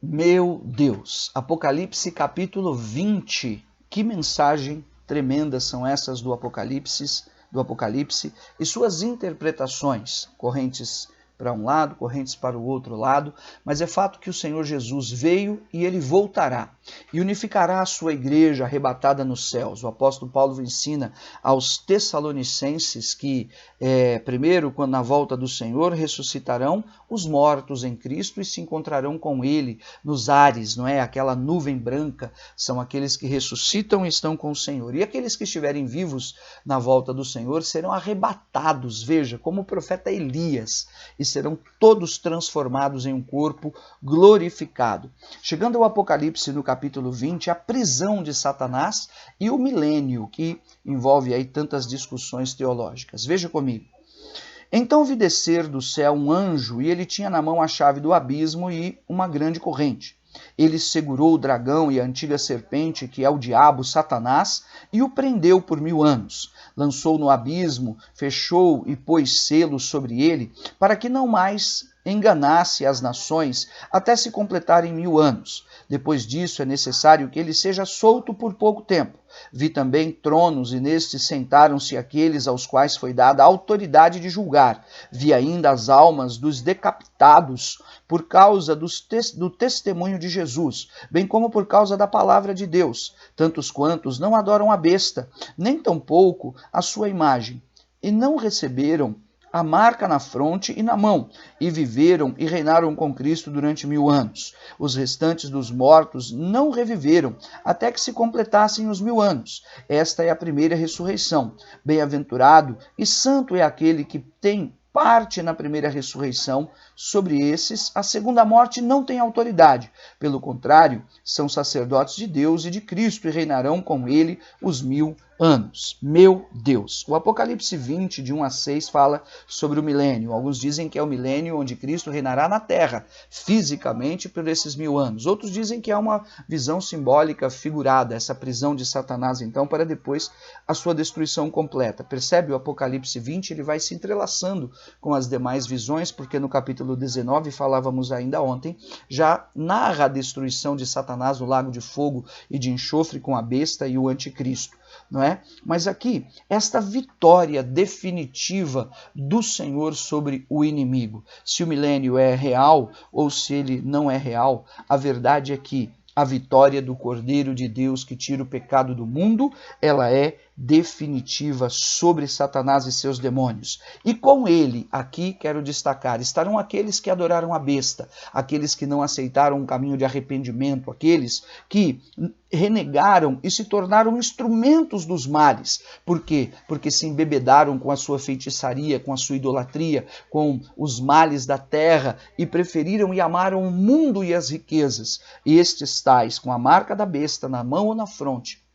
Meu Deus, Apocalipse capítulo 20, que mensagem tremenda são essas do Apocalipse e suas interpretações, correntes para um lado, correntes para o outro lado, mas é fato que o Senhor Jesus veio e ele voltará e unificará a sua igreja arrebatada nos céus. O apóstolo Paulo ensina aos Tessalonicenses que, primeiro, quando na volta do Senhor, ressuscitarão os mortos em Cristo e se encontrarão com ele nos ares, não é? Aquela nuvem branca, são aqueles que ressuscitam e estão com o Senhor. E aqueles que estiverem vivos na volta do Senhor serão arrebatados, veja, como o profeta Elias, e serão todos transformados em um corpo glorificado. Chegando ao Apocalipse no capítulo 20, a prisão de Satanás e o milênio, que envolve aí tantas discussões teológicas. Veja comigo. Então vi descer do céu um anjo, e ele tinha na mão a chave do abismo e uma grande corrente. Ele segurou o dragão e a antiga serpente, que é o diabo, Satanás, e o prendeu por 1000 anos. Lançou no abismo, fechou e pôs selos sobre ele, para que não mais enganasse as nações, até se completarem 1000 anos. Depois disso é necessário que ele seja solto por pouco tempo. Vi também tronos, e nestes sentaram-se aqueles aos quais foi dada a autoridade de julgar. Vi ainda as almas dos decapitados por causa do testemunho de Jesus, bem como por causa da palavra de Deus, tantos quantos não adoram a besta, nem tampouco a sua imagem, e não receberam a marca na fronte e na mão, e viveram e reinaram com Cristo durante 1000 anos. Os restantes dos mortos não reviveram, até que se completassem os 1000 anos. Esta é a primeira ressurreição. Bem-aventurado e santo é aquele que tem parte na primeira ressurreição. Sobre esses, a segunda morte não tem autoridade. Pelo contrário, são sacerdotes de Deus e de Cristo, e reinarão com ele os 1000 anos. Meu Deus! O Apocalipse 20, de 1 a 6, fala sobre o milênio. Alguns dizem que é o milênio onde Cristo reinará na terra, fisicamente, por esses 1000 anos. Outros dizem que é uma visão simbólica figurada, essa prisão de Satanás, então, para depois a sua destruição completa. Percebe? O Apocalipse 20, ele vai se entrelaçando com as demais visões, porque no capítulo 19, falávamos ainda ontem, já narra a destruição de Satanás no lago de fogo e de enxofre com a besta e o anticristo. Não é? Mas aqui, esta vitória definitiva do Senhor sobre o inimigo. Se o milênio é real ou se ele não é real, a verdade é que a vitória do Cordeiro de Deus que tira o pecado do mundo, ela é definitiva sobre Satanás e seus demônios. E com ele, aqui quero destacar, estarão aqueles que adoraram a besta, aqueles que não aceitaram um caminho de arrependimento, aqueles que renegaram e se tornaram instrumentos dos males. Por quê? Porque se embebedaram com a sua feitiçaria, com a sua idolatria, com os males da terra e preferiram e amaram o mundo e as riquezas. E estes tais, com a marca da besta na mão ou na fronte,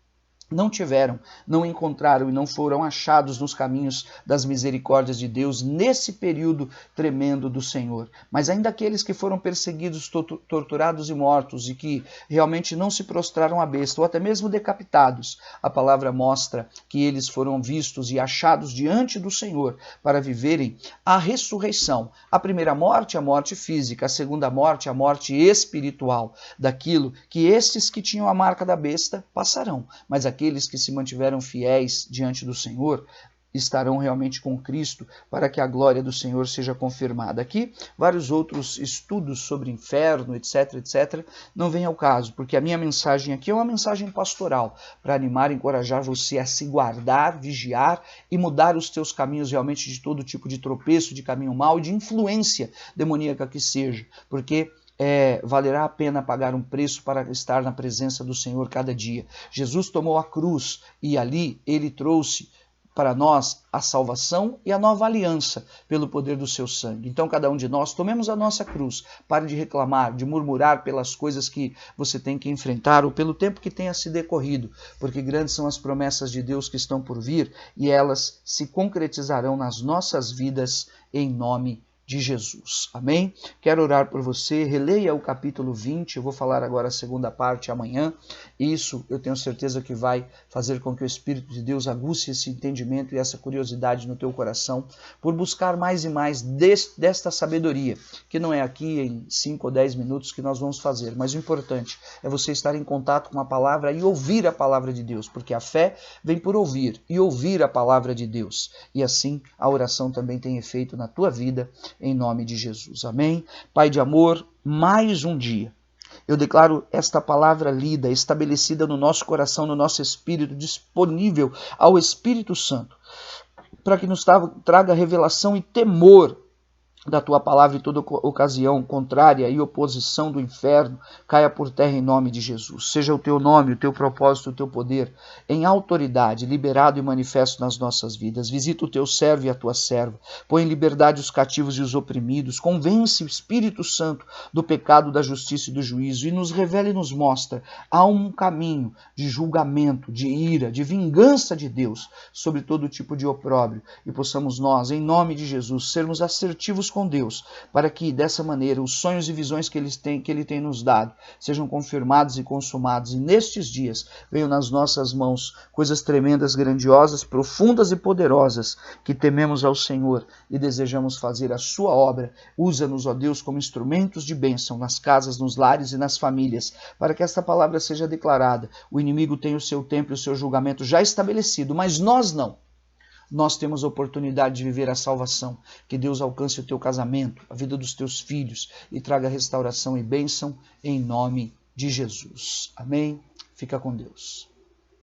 não tiveram, não encontraram e não foram achados nos caminhos das misericórdias de Deus nesse período tremendo do Senhor. Mas ainda aqueles que foram perseguidos, torturados e mortos e que realmente não se prostraram à besta, ou até mesmo decapitados, a palavra mostra que eles foram vistos e achados diante do Senhor para viverem a ressurreição. A primeira morte, a morte física, a segunda morte, a morte espiritual, daquilo que estes que tinham a marca da besta passarão, mas aqueles que se mantiveram fiéis diante do Senhor estarão realmente com Cristo para que a glória do Senhor seja confirmada. Aqui, vários outros estudos sobre inferno, etc, etc, não vem ao caso, porque a minha mensagem aqui é uma mensagem pastoral, para animar e encorajar você a se guardar, vigiar e mudar os teus caminhos realmente de todo tipo de tropeço, de caminho mau e de influência demoníaca que seja, porque valerá a pena pagar um preço para estar na presença do Senhor cada dia. Jesus tomou a cruz e ali ele trouxe para nós a salvação e a nova aliança pelo poder do seu sangue. Então cada um de nós tomemos a nossa cruz, pare de reclamar, de murmurar pelas coisas que você tem que enfrentar ou pelo tempo que tenha se decorrido, porque grandes são as promessas de Deus que estão por vir e elas se concretizarão nas nossas vidas em nome de Jesus. Amém? Quero orar por você, releia o capítulo 20, eu vou falar agora a segunda parte amanhã. Isso eu tenho certeza que vai fazer com que o Espírito de Deus aguce esse entendimento e essa curiosidade no teu coração, por buscar mais e mais desta sabedoria, que não é aqui em 5 ou 10 minutos que nós vamos fazer, mas o importante é você estar em contato com a palavra e ouvir a palavra de Deus, porque a fé vem por ouvir e ouvir a palavra de Deus. E assim a oração também tem efeito na tua vida, em nome de Jesus. Amém? Pai de amor, mais um dia eu declaro esta palavra lida, estabelecida no nosso coração, no nosso espírito, disponível ao Espírito Santo, para que nos traga revelação e temor da tua palavra, e toda ocasião contrária e oposição do inferno caia por terra em nome de Jesus. Seja o teu nome, o teu propósito, o teu poder em autoridade, liberado e manifesto nas nossas vidas. Visita o teu servo e a tua serva. Põe em liberdade os cativos e os oprimidos. Convence o Espírito Santo do pecado, da justiça e do juízo, e nos revela e nos mostra há um caminho de julgamento, de ira, de vingança de Deus sobre todo tipo de opróbrio, e possamos nós, em nome de Jesus, sermos assertivos com Deus, para que dessa maneira os sonhos e visões que Ele tem nos dado sejam confirmados e consumados, e nestes dias venham nas nossas mãos coisas tremendas, grandiosas, profundas e poderosas, que tememos ao Senhor e desejamos fazer a sua obra. Usa-nos, ó Deus, como instrumentos de bênção nas casas, nos lares e nas famílias, para que esta palavra seja declarada. O inimigo tem o seu tempo e o seu julgamento já estabelecido, mas nós não. Nós temos a oportunidade de viver a salvação. Que Deus alcance o teu casamento, a vida dos teus filhos, e traga restauração e bênção em nome de Jesus. Amém? Fica com Deus.